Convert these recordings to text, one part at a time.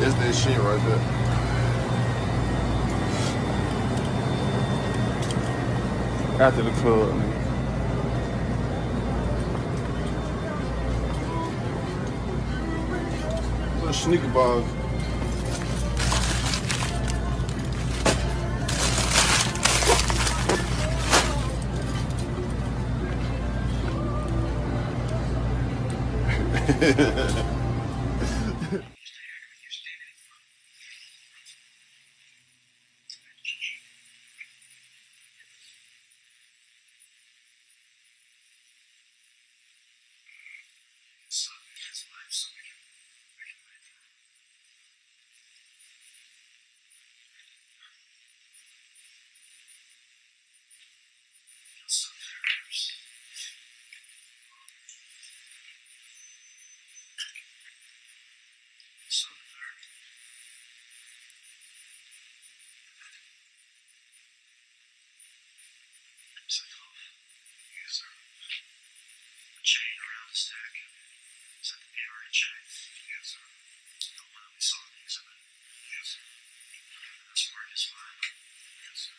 That's that shit right there. After the club, nigga. Little sneaker balls. Chain around his neck. Is that the PRA chain? Yes, sir. The one that we saw in the exhibit? Yes, sir. That's Marcus mine? Yes, sir.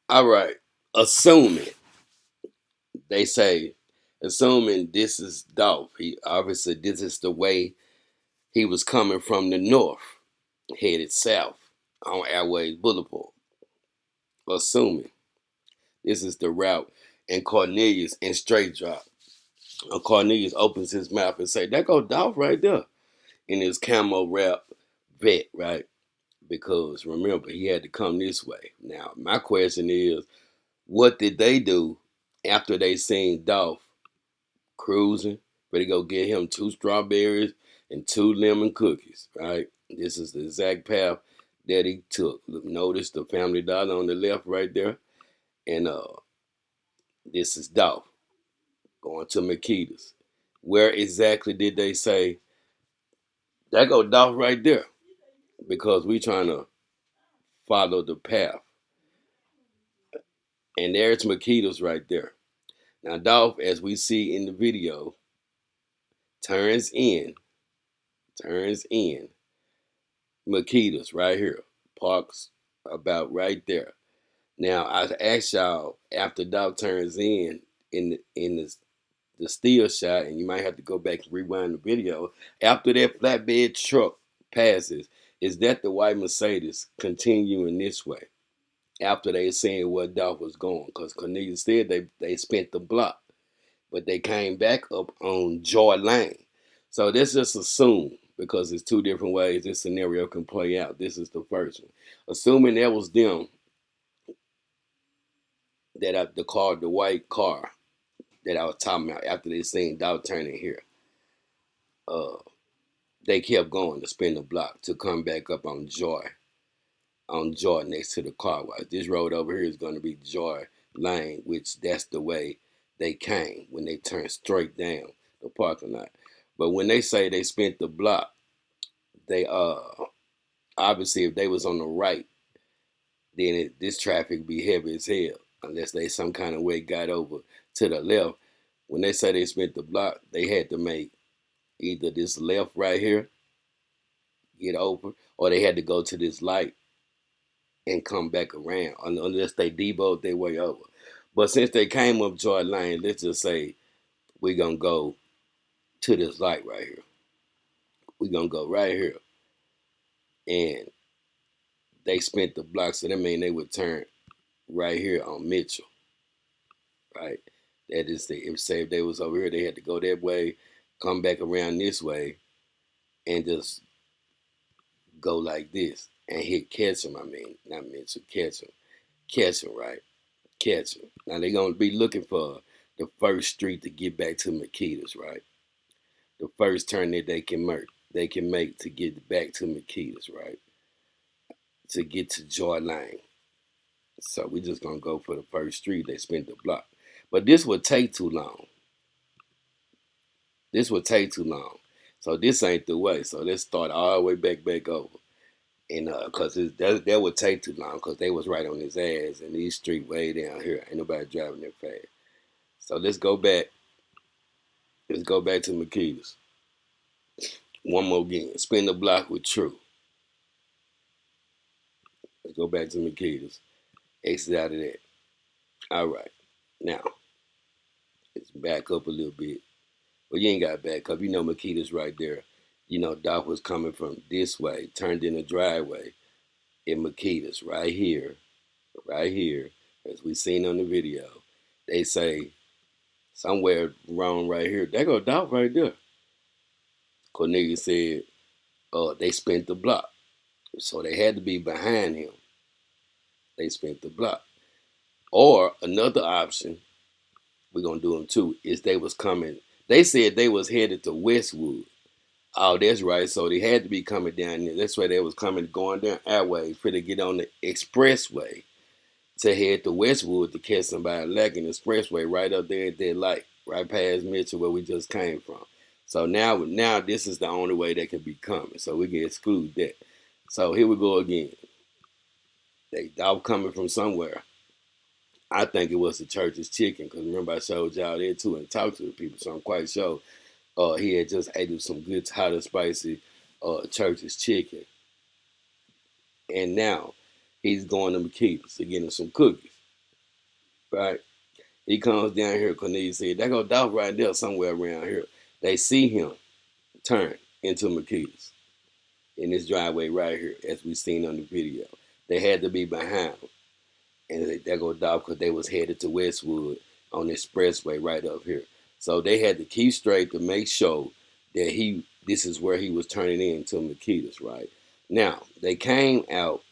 All right. Assuming they say, assuming this is Dolph. He obviously this is the way he was coming from the north, headed south on Airways Boulevard. Assuming this is the route, and Cornelius in straight drop. Cornelius opens his mouth and say, "That go Dolph right there," in his camo wrap vet, right? Because remember, he had to come this way. Now, my question is, what did they do after they seen Dolph cruising, ready to go get him 2 strawberries and 2 lemon cookies, right? This is the exact path that he took. Notice the Family Dollar on the left right there. And this is Dolph going to Makita's. Where exactly did they say, that go Dolph right there? Because we trying to follow the path. And there's Makita's right there. Now Dolph, as we see in the video, turns in Makita's right here. Parks about right there. Now I asked y'all after Dolph turns in the still shot, and you might have to go back and rewind the video. After that flatbed truck passes, is that the white Mercedes continuing this way? After they seen where Dolph was going, because Cornelius said they spent the block, but they came back up on Joy Lane. So let's just assume, because it's 2 different ways this scenario can play out. This is the first one. Assuming that was them, that the white car that I was talking about after they seen Dolph turning here, they kept going to spin the block to come back up on Joy next to the car wash. This road over here is going to be Joy Lane, which that's the way they came when they turned straight down the parking lot. But when they say they spent the block, they obviously if they was on the right, then this traffic would be heavy as hell unless they some kind of way got over to the left. When they say they spent the block, they had to make either this left right here, get over, or they had to go to this light and come back around unless they deboed their way over. But since they came up Joy Lane, let's just say we're going to go to this light right here. We're going to go right here. And they spent the block, so that means they would turn right here on Mitchell, right? That is, if they was over here, they had to go that way, come back around this way, and just go like this and hit Ketchum. I mean, not Mitchell, Ketchum, right? Ketchum. Now they're gonna be looking for the first street to get back to Makeda's, right? The first turn that they can make to get back to Makeda's, right? To get to Joy Lane. So we just gonna go for the first street. They spent the block. But this would take too long. This would take too long. So this ain't the way. So let's start all the way back over. And cause that would take too long, cause they was right on his ass, and these street way down here, ain't nobody driving that fast. So let's go back. Let's go back to Makeda's. One more again. Spin the block with True. Let's go back to Makeda's. Exit out of that. All right. Now let's back up a little bit. But you ain't got to back up. You know Makeda's right there. You know Dolph was coming from this way, turned in the driveway in Makeda's right here, as we seen on the video. They say somewhere wrong right here. There go Dolph right there. Cornelius said they spent the block. So they had to be behind him. They spent the block. Or another option, we're going to do them too, is they was coming. They said they was headed to Westwood. Oh, that's right. So they had to be coming down there. That's why they was going down our way for to get on the expressway to head to Westwood to catch somebody lacking the expressway right up there at that light, right past Mitchell where we just came from. So now this is the only way they can be coming. So we can exclude that. So here we go again. They Dolph coming from somewhere. I think it was the Church's Chicken, because remember I showed y'all there too and talked to the people, so I'm quite sure he had just ate some good, hot and spicy Church's Chicken. And now he's going to Makeda's to get him some cookies, right? He comes down here, Cornelius said, there go Dolph right there somewhere around here. They see him turn into Makeda's in this driveway right here, as we seen on the video. They had to be behind him. And there go Dolph, because they was headed to Westwood on the expressway right up here. So they had to keep straight to make sure that this is where he was turning into Makeda's, right? Now, they came out,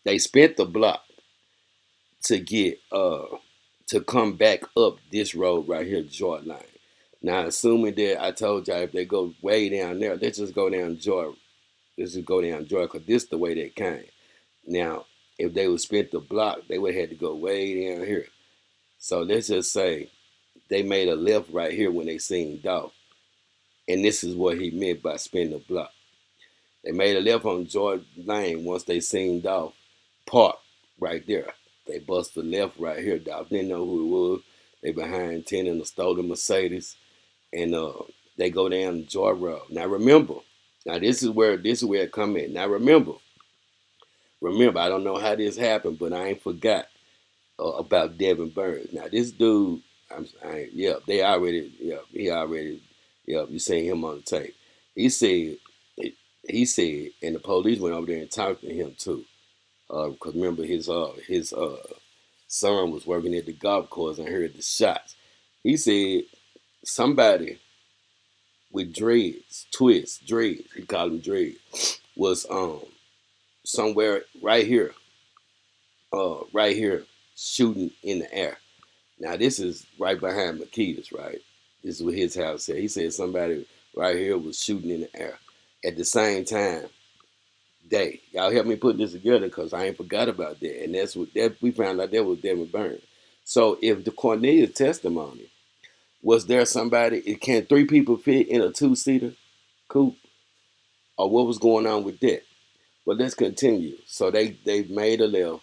they spent the block to get, to come back up this road right here, Joy Lane. Now, assuming that I told y'all if they go way down there, let's just go down Joy. Let's just go down Joy, because this is the way they came. Now, if they would spent the block, they would have had to go way down here. So let's just say they made a left right here when they seen Dolph. And this is what he meant by spin the block. They made a left on Joy Lane once they seen Dolph park right there. They bust the left right here. Dolph didn't know who it was. They behind 10 in a stolen Mercedes. And they go down Joy Road. Now remember, this is where it come in. Now remember, I don't know how this happened, but I ain't forgot about Devin Burns. Now this dude, you seen him on the tape. He said, and the police went over there and talked to him too, because remember his son was working at the golf course and heard the shots. He said somebody with dreads, he called them dreads, was somewhere right here, shooting in the air. Now this is right behind Makeda's, right? This is what his house said. He said somebody right here was shooting in the air. At the same time, y'all help me put this together, because I ain't forgot about that. And that's what we found out that was Devin Burns. So if the Cornelius testimony, was there somebody, can 3 people fit in a 2-seater coupe? Or what was going on with that? But let's continue. So they made a left.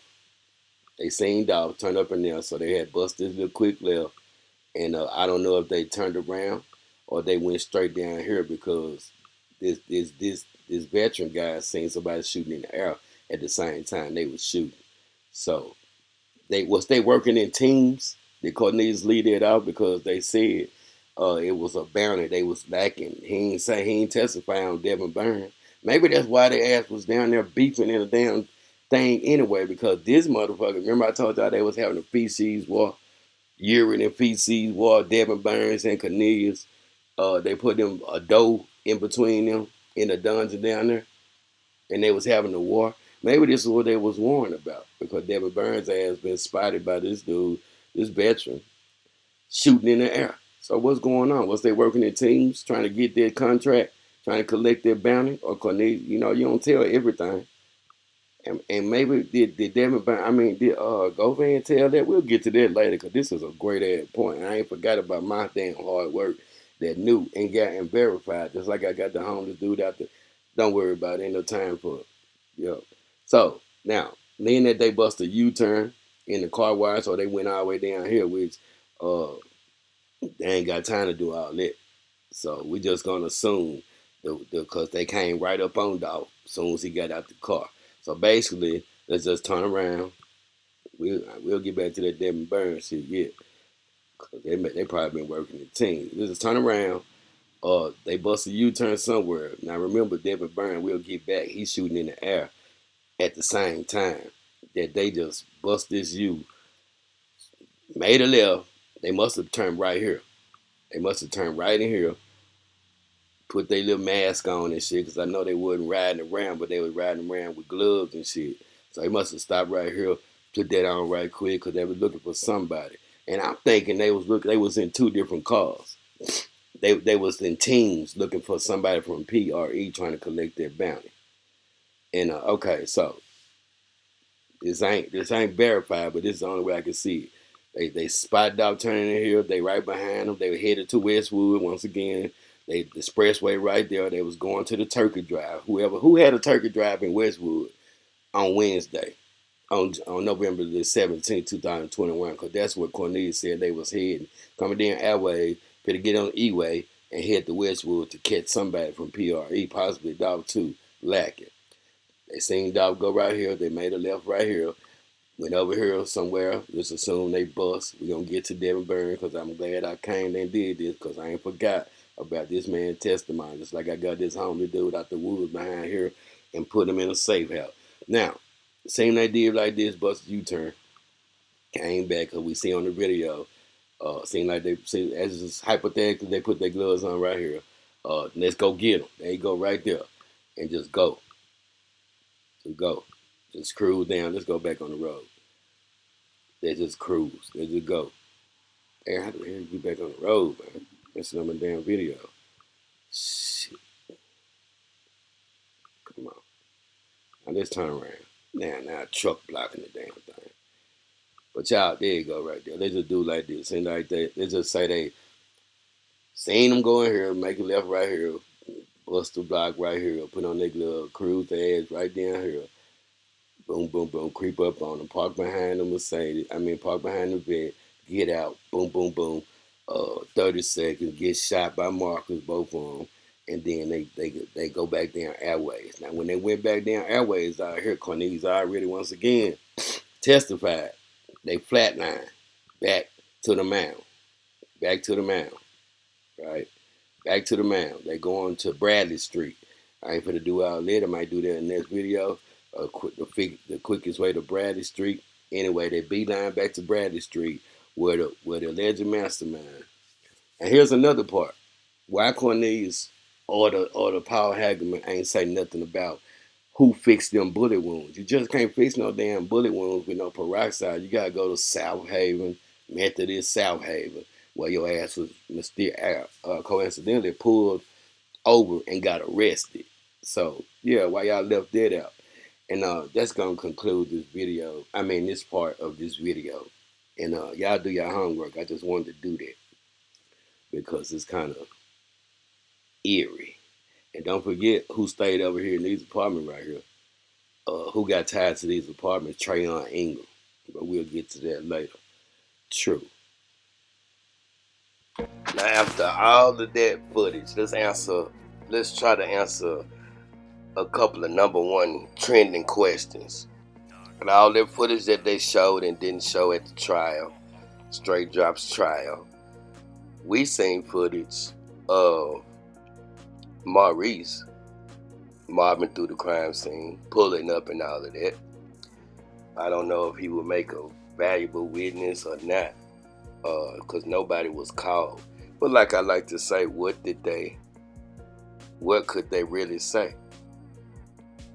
They seen Dolph turn up in there, so they had busted this little quick left. And I don't know if they turned around or they went straight down here, because this veteran guy seen somebody shooting in the air at the same time they was shooting. So they working in teams. Did Cornelius lead it out, because they said it was a bounty they was lacking. He ain't testify on Devin Burns. Maybe that's why their ass was down there beefing in a damn thing anyway, because this motherfucker, remember I told y'all they was having a feces war, urine and feces war, Devin Burns and Cornelius. They put them a door in between them in the dungeon down there, and they was having a war. Maybe this is what they was warned about, because Devin Burns' ass been spotted by this dude, this veteran, shooting in the air. So what's going on? Was they working in teams trying to get their contract, trying to collect their bounty? Or Cornelius, you don't tell everything. And maybe did Devin Burn, did Govan tell that? We'll get to that later because this is a great ass point. I ain't forgot about my damn hard work that knew and got and verified. Just like I got the homeless dude out there. Don't worry about it. Ain't no time for it. Yo. So now, then that they bust a U-turn in the car wash, so they went all the way down here, which they ain't got time to do all that. So we just gonna assume because they came right up on Dolph as soon as he got out the car. So basically, let's just turn around. We'll get back to that Devin Burns shit, yeah. Cause they probably been working the team. Let's just turn around. They bust a U-turn somewhere. Now remember, Devin Burns, we'll get back. He's shooting in the air at the same time that they just bust this U, made a left. They must have turned right here. They must have turned right in here, put their little mask on and shit, because I know they wasn't riding around, but they was riding around with gloves and shit. So they must have stopped right here, put that on right quick, because they was looking for somebody. And I'm thinking they was in two different cars. They was in teams looking for somebody from PRE trying to collect their bounty. And okay, so this ain't verified, but this is the only way I can see it. They spotted out turning in here. They right behind them. They were headed to Westwood once again. The expressway right there. They was going to the Turkey Drive. Who had a Turkey Drive in Westwood on Wednesday, on November the 17th, 2021, because that's what Cornelius said they was heading. Coming down Airway, better get on E-Way and head to Westwood to catch somebody from PRE, possibly Dolph too, lacking. They seen Dolph go right here. They made a left right here. Went over here somewhere. Let's assume they bust. We're going to get to Devin Burns because I'm glad I came and did this because I ain't forgot about this man's testimony. Just like I got this homely dude out the woods behind here and put him in a safe house. Now, same they did like this, busted U-turn. Came back because we see on the video. Seemed like as it's hypothetically, they put their gloves on right here. Let's go get them. There you go right there. And just go. Go. Just cruise down. Let's go back on the road. They just cruise. They just go. Hey, how do we get back on the road, man? That's another damn video. Shit. Come on. Now let's turn around. Now truck blocking the damn thing. But y'all, there you go right there. They just do like this. And like they just say they seen them going here, make a left right here, bust the block right here, put on their glove, cruise the edge right down here. Boom, boom, boom, creep up on them, park behind the Mercedes, park behind the vet, get out, boom, boom, boom, 30 seconds, get shot by Marcus, both of them, and then they go back down Airways. Now, when they went back down Airways out here, Cornelius already once again testified. They flatlined back to the mound, right? Back to the mound. They going to Bradley Street. I ain't finna do all that. I might do that in the next video. The quickest way to Bradley Street. Anyway, they beeline back to Bradley Street where the alleged mastermind. And here's another part. Why Cornelius or the Paul Hagerman ain't say nothing about who fixed them bullet wounds. You just can't fix no damn bullet wounds with no peroxide. You gotta go to South Haven, Methodist South Haven, where your ass was coincidentally pulled over and got arrested. So yeah, why y'all left that out? And that's gonna conclude this video. This part of this video. And y'all do your homework. I just wanted to do that because it's kind of eerie. And don't forget who stayed over here in these apartments right here. Who got tied to these apartments? Trayon Ingram. But we'll get to that later. True. Now after all of that footage, let's try to answer a couple of number one trending questions. And all that footage that they showed and didn't show at the trial, Straight Drops trial, we seen footage of Maurice mobbing through the crime scene, pulling up and all of that. I don't know if he would make a valuable witness or not, because nobody was called. But like I like to say, what could they really say?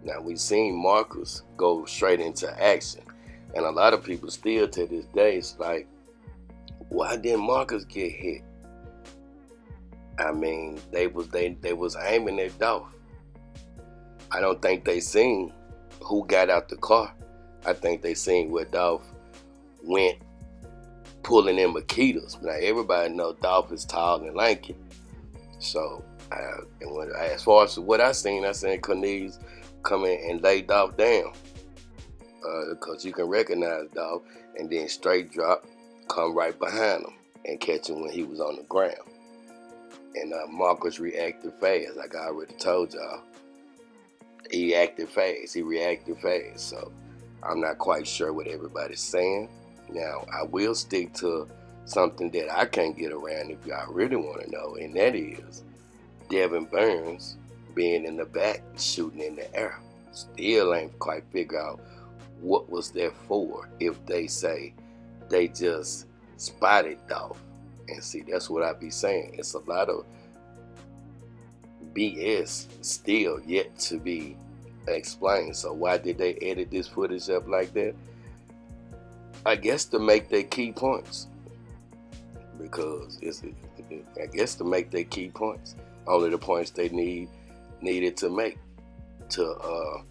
Now, we seen Marcus go straight into action. And a lot of people still to this day, it's like, Why didn't Marcus get hit? I mean, they was aiming at Dolph. I don't think they seen who got out the car. I think they seen where Dolph went pulling in Makitas. Now everybody know Dolph is tall and lanky. So, as far as what I seen Cornelius come in and lay Dolph down. Because you can recognize Dolph, and then straight drop, come right behind him and catch him when he was on the ground. And Marcus reacted fast, like I already told y'all. He acted fast, he reacted fast. So I'm not quite sure what everybody's saying. Now, I will stick to something that I can't get around if y'all really want to know, and that is Devin Burns being in the back, shooting in the air. Still ain't quite figure out what was that for if they say they just spotted Dolph. And see, that's what I be saying. It's a lot of BS still yet to be explained. So why did they edit this footage up like that? I guess to make their key points. Because I guess to make their key points. Only the points they needed to make to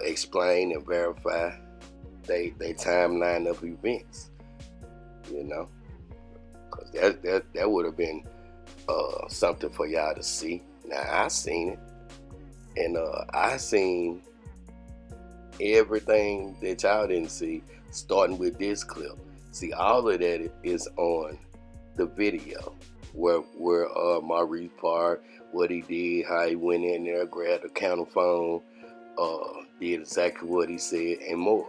explain and verify they timeline of events. You know? Because that would have been something for y'all to see. Now, I seen it. And I seen everything that y'all didn't see, starting with this clip. See, all of that is on the video. Where Maurice Park, what he did, how he went in there, grabbed a counter phone, did exactly what he said, and more.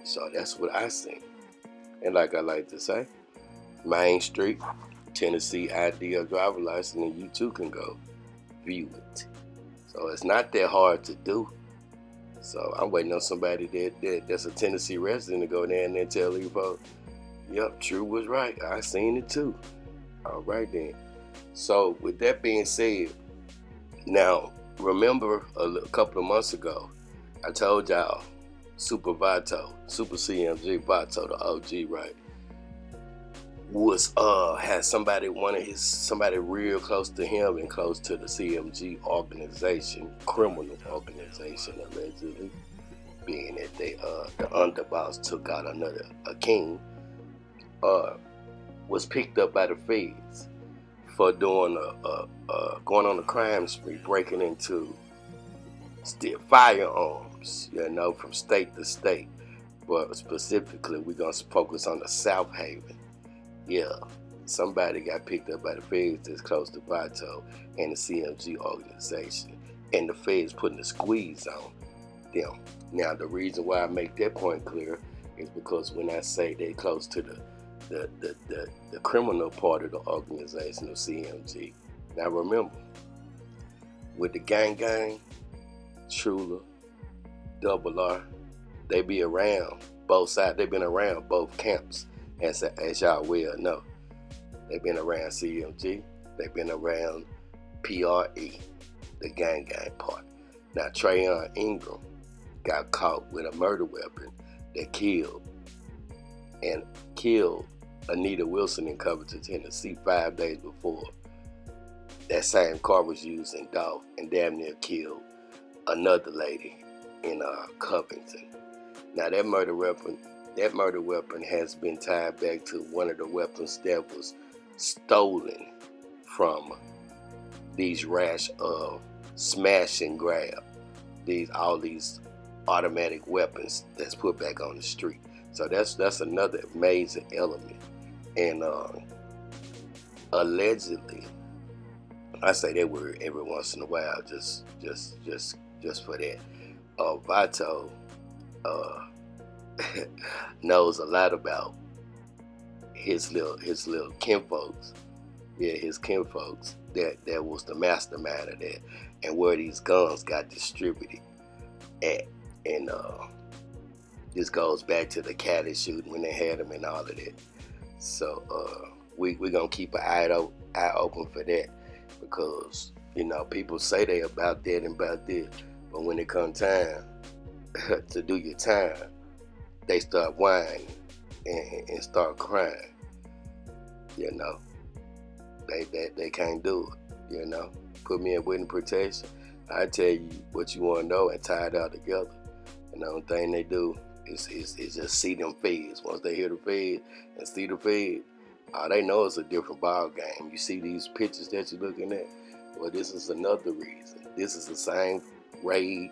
So that's what I seen. And like I like to say, Main Street, Tennessee ideal driver license, and you too can go view it. So it's not that hard to do. So I'm waiting on somebody that's a Tennessee resident to go down there and tell these folks, yep, True was right. I seen it too. All right then. So with that being said, now remember a couple of months ago, I told y'all Super Vato, Super CMG Vato, the OG, right, was had somebody real close to him and close to the CMG organization, criminal organization allegedly, being that they the underboss took out a king, was picked up by the feds for doing going on a crime spree, breaking into firearms, you know, from state to state. But specifically, we're gonna focus on the South Haven. Yeah, somebody got picked up by the feds that's close to Vato and the CMG organization, and the feds putting a squeeze on them. Now, the reason why I make that point clear is because when I say they close to the criminal part of the organization of CMG. Now remember, with the gang, TRUUUUUUU, Double R, they be around both sides. They've been around both camps, as y'all well know. They've been around CMG. They've been around PRE, the gang part. Now Trayon Ingram got caught with a murder weapon that killed Anita Wilson in Covington, Tennessee 5 days before. That same car was used in Dolph and damn near killed another lady in Covington. Now that murder weapon has been tied back to one of the weapons that was stolen from these rash of smash and grab, all these automatic weapons that's put back on the street. So that's another major element. And allegedly, I say that word every once in a while, just for that. Vato knows a lot about his little kinfolks. Yeah, his kinfolks that was the mastermind of that, and where these guns got distributed at. And this goes back to the Cali shooting when they had them and all of that. So we're gonna keep an eye open for that, because you know people say they about that and about this, but when it comes time to do your time, they start whining and start crying. You know, they can't do it. You know, put me in witness protection. I tell you what you want to know and tie it all together. And the only thing they do is just see them feds. Once they hear the fed and see the fed, all they know is a different ball game. You see these pictures that you're looking at? Well, this is another reason. This is the same raid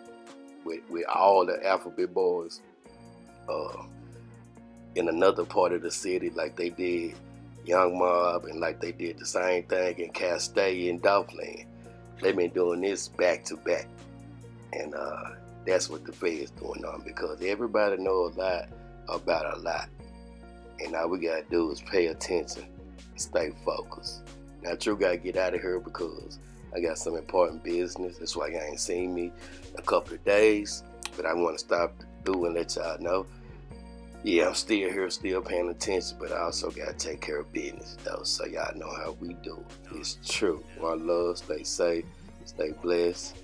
with all the alphabet boys in another part of the city, like they did Young Mob, and like they did the same thing in Castell and Dolph. They've been doing this back to back, and that's what the Fed's doing on, because everybody knows a lot about a lot, and all we gotta do is pay attention, stay focused. Now, True gotta get out of here because I got some important business. That's why y'all ain't seen me in a couple of days, but I want to stop through and let y'all know. Yeah, I'm still here, still paying attention, but I also gotta take care of business though, so y'all know how we do. It's true. One love, stay safe, stay blessed,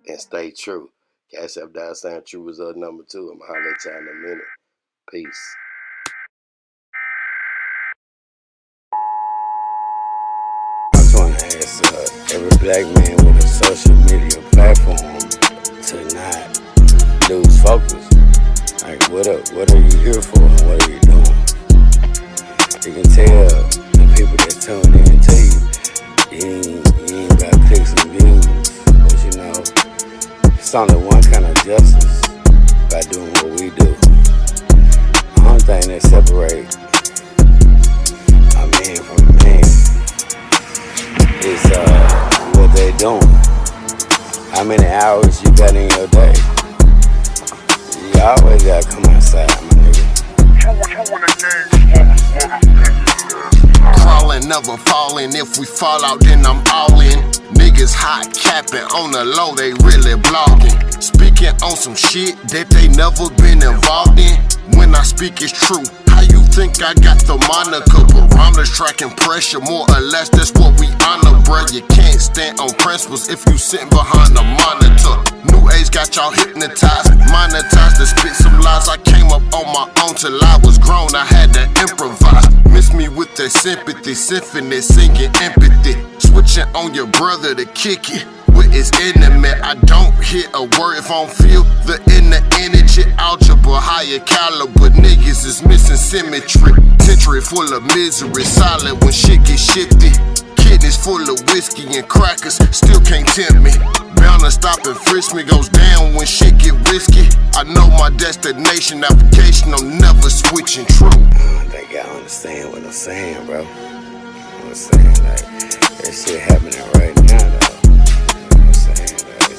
and stay true. Cash App $ True Result number 2. I'ma holler at y'all in a minute. Peace. I just wanna ask every black man with a social media platform to not lose focus. Like, what are you here for and what are you doing? You can tell the people that tuned in to you ain't got clicks and views, but you know, it's only one kind of justice by doing what we do. The only thing that separates a man from a man is what they doing. How many hours you got in your day? You always gotta come outside, my nigga. Crawling, never falling. If we fall out, then I'm all in. Niggas hot capping on the low, they really blogging. Speaking on some shit that they never been involved in. When I speak, it's true. How you think I got the moniker? Barometers tracking pressure, more or less, that's what we honor, bruh. You can't stand on principles if you sitting behind the monitor. New age got y'all hypnotized, monetized to spit some lies. I came up on my own till I was grown, I had to improvise. Miss me with that sympathy, symphony, singing empathy. Switching on your brother to kick it with his enemy. I don't hear a word if I don't feel the inner energy. Algebra, higher caliber, niggas is missing symmetry. Century full of misery, silent when shit gets shifty. Kidneys full of whiskey and crackers, still can't tempt me. Bound to stop and frisk me, goes down when shit get risky. I know my destination, application, I'm never switching. True. I think y'all understand what I'm saying, bro. I'm saying, like, that shit happening right now, though. You know what I'm saying? Like,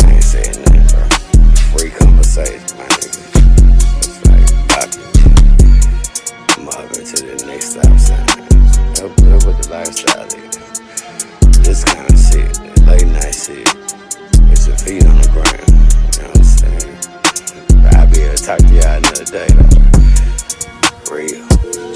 I ain't saying nothing, bro. Free conversation, my nigga. It's like, document. I'm moving to the next stop sign. Help with the lifestyle, nigga. This kind of shit, that late night shit, with your feet on the ground. You know what I'm saying? I'll be able to talk to y'all another day, though. Real.